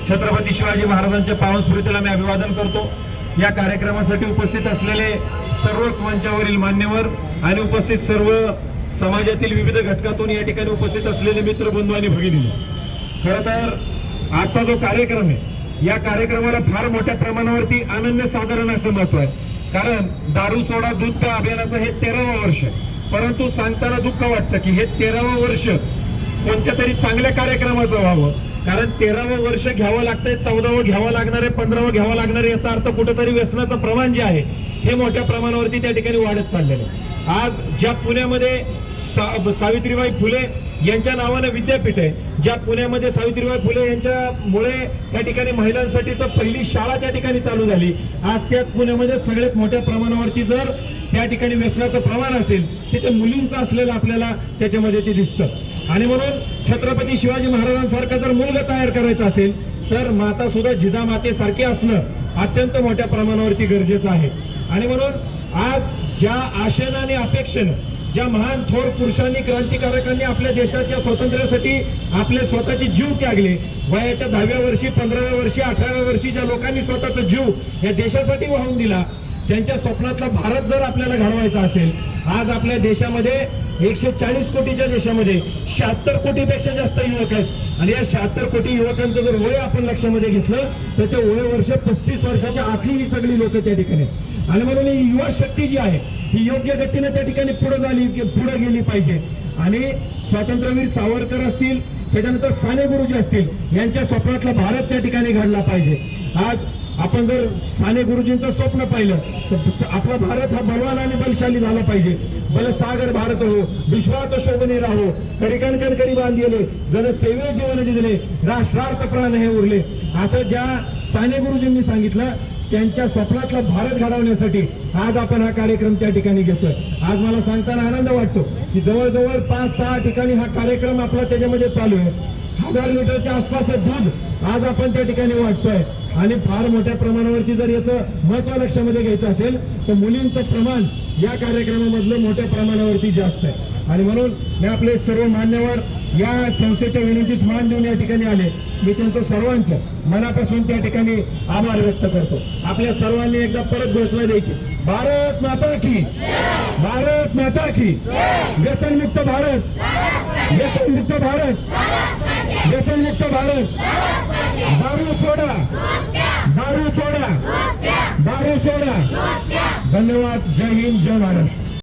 छत्रपती शिवाजी महाराजांच्या पावन स्मृतीला मी अभिवादन करतो। या कार्यक्रमासाठी उपस्थित असलेले सर्वच मंचावरील मान्यवर आणि उपस्थित सर्व समाजातील विविध घटकातून या ठिकाणी उपस्थित असलेले मित्र बंधू आणि भगिनी, खरं तर आजचा जो कार्यक्रम आहे या कार्यक्रमाला फार मोठ्या प्रमाणावरती अनन्यसाधारण असं महत्व आहे। कारण दारू सोडा दूध प्या अभियानाचं हे 13वे वर्ष आहे, परंतु सांगताना दुःख वाटतं की हे 13वे वर्ष कोणत्या तरी चांगल्या कार्यक्रमाचं व्हावं। कारण 13वे वर्ष घ्यावं लागतंय, 14वं घ्यावं लागणार आहे, 15वं घ्यावं लागणार आहे, याचा अर्थ कुठेतरी व्यसनाचं प्रमाण जे आहे हे मोठ्या प्रमाणावरती त्या ठिकाणी वाढत चाललेलं आहे। आज ज्या पुण्यामध्ये सावित्रीबाई फुले यांच्या नावाने विद्यापीठ आहे, ज्या पुण्यामध्ये सावित्रीबाई फुले यांच्यामुळे त्या ठिकाणी महिलांसाठीचं पहिली शाळा त्या ठिकाणी चालू झाली, आज त्याच पुण्यामध्ये सगळ्यात मोठ्या प्रमाणावरती जर त्या ठिकाणी व्यसनाचं प्रमाण असेल तिथे मुलींचं असलेलं आपल्याला त्याच्यामध्ये ते दिसतं। आणि म्हणून छत्रपती शिवाजी महाराजांसारखं जर मुलगा तयार करायचं असेल तर माता सुद्धा जिजामातेसारखे असणं अत्यंत मोठ्या प्रमाणावरती गरजेचं आहे। आणि म्हणून आज ज्या आशेनं आणि अपेक्षेनं ज्या महान थोर पुरुषांनी क्रांतिकारकांनी आपल्या देशाच्या स्वातंत्र्यासाठी आपले स्वतःचे जीव त्यागले, वयाच्या 10व्या वर्षी 15व्या वर्षी 18व्या वर्षी ज्या लोकांनी स्वतःचा जीव या देशासाठी वाहून दिला, त्यांच्या स्वप्नातला भारत जर आपल्याला घडवायचा असेल, आज आपल्या देशामध्ये 140 कोटीच्या देशामध्ये 76 कोटीपेक्षा जास्त युवक आहेत आणि या 76 कोटी युवकांचं जर वय आपण लक्षामध्ये घेतलं तर ते वय वर्ष 35 वर्षाच्या आतली ही सगळी लोक त्या ठिकाणी। आणि म्हणून ही युवा शक्ती जी आहे ही योग्य गतीने त्या ठिकाणी पुढे गेली पाहिजे। आणि स्वातंत्र्यवीर सावरकर असतील, त्याच्यानंतर साने गुरुजी असतील, यांच्या स्वप्नातला भारत त्या ठिकाणी घडला पाहिजे। आज आपण जर साने गुरुजींचं स्वप्न पाहिलं तर आपला भारत हा बलवान आणि बलशाली झाला पाहिजे। बलसागर भारत हो, विश्वात शोभने राहो, करिकन करी बांधिले, जन सेवे जीवन दिले, राष्ट्रार्थ प्राण हे उरले, असं ज्या साने गुरुजींनी सांगितलं त्यांच्या स्वप्नातला भारत घडवण्यासाठी आज आपण हा कार्यक्रम त्या ठिकाणी घेतोय। आज मला सांगताना आनंद वाटतो की जवळजवळ 5-6 ठिकाणी हा कार्यक्रम आपला त्याच्यामध्ये चालू आहे। 1000 लिटरच्या आसपास दूध आज आपण त्या ठिकाणी वाटतोय आणि फार मोठ्या प्रमाणावरती जर याचं महत्व लक्षामध्ये घ्यायचं असेल तर मुलींचं प्रमाण या कार्यक्रमामधलं मोठ्या प्रमाणावरती जास्त आहे। आणि म्हणून मी आपले सर्व मान्यवर या संस्थेच्या विनंतीस मान देऊन या ठिकाणी आले, मी त्यांचं सर्वांचं मनापासून त्या ठिकाणी आभार व्यक्त करतो। आपल्या सर्वांनी एकदा परत घोषणा द्यायची, भारत माता की, भारत माता की, व्यसनमुक्त भारत, व्यसनमुक्त भारत, व्यसनमुक्त भारत, दारू सोडा, दारू सोडा, दारू सोडा। धन्यवाद। जय हिंद, जय महाराष्ट्र।